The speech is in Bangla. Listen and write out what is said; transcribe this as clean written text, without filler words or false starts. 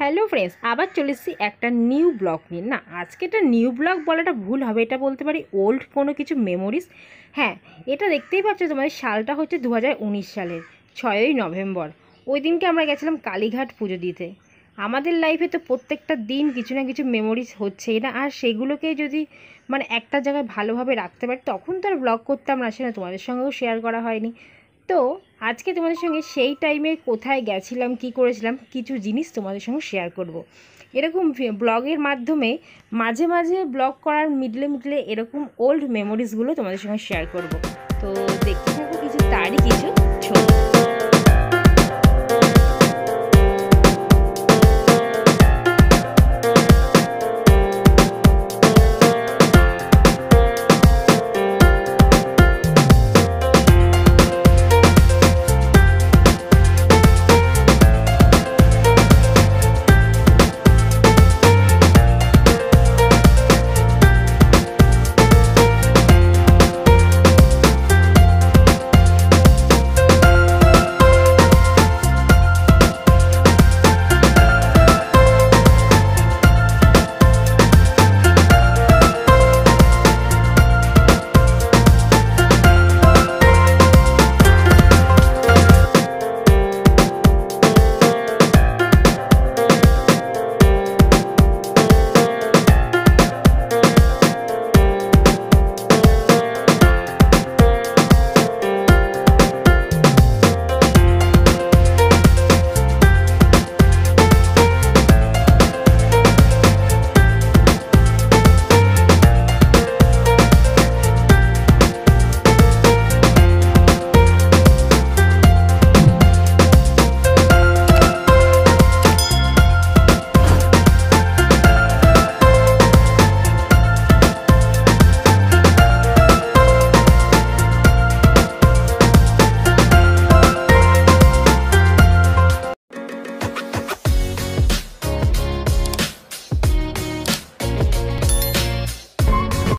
হ্যালো ফ্রেন্ডস, আবার চলে এসেছি একটা নিউ ব্লগ নিয়ে। না, আজকে এটা নিউ ব্লগ বলাটা ভুল হবে, এটা বলতে পারি ওল্ড কোনো কিছু মেমোরিজ। হ্যাঁ, এটা দেখতেই পাচ্ছ, তোমাদের সালটা হচ্ছে 2019 সালের 6ই নভেম্বর। ওই দিনকে আমরা গেছিলাম কালীঘাট পুজো দিতে। আমাদের লাইফে তো প্রত্যেকটা দিন কিছু না কিছু মেমোরিজ হচ্ছেই না, আর সেগুলোকে যদি মানে একটা জায়গায় ভালোভাবে রাখতে পারি তখন তো আর ব্লগ করতাম না, সেটা তোমাদের সঙ্গেও শেয়ার করা হয়নি। তো আজকে তোমাদের সঙ্গে সেই টাইমে কোথায় গেছিলাম, কি করেছিলাম, কিছু জিনিস তোমাদের সঙ্গে শেয়ার করব। এরকম ব্লগের মাধ্যমে মাঝে মাঝে ব্লগ করার মিডলে মিডলে এরকম ওল্ড মেমোরিজগুলো তোমাদের সঙ্গে শেয়ার করব। তো দেখতে থাকো কিছু তারই কিছু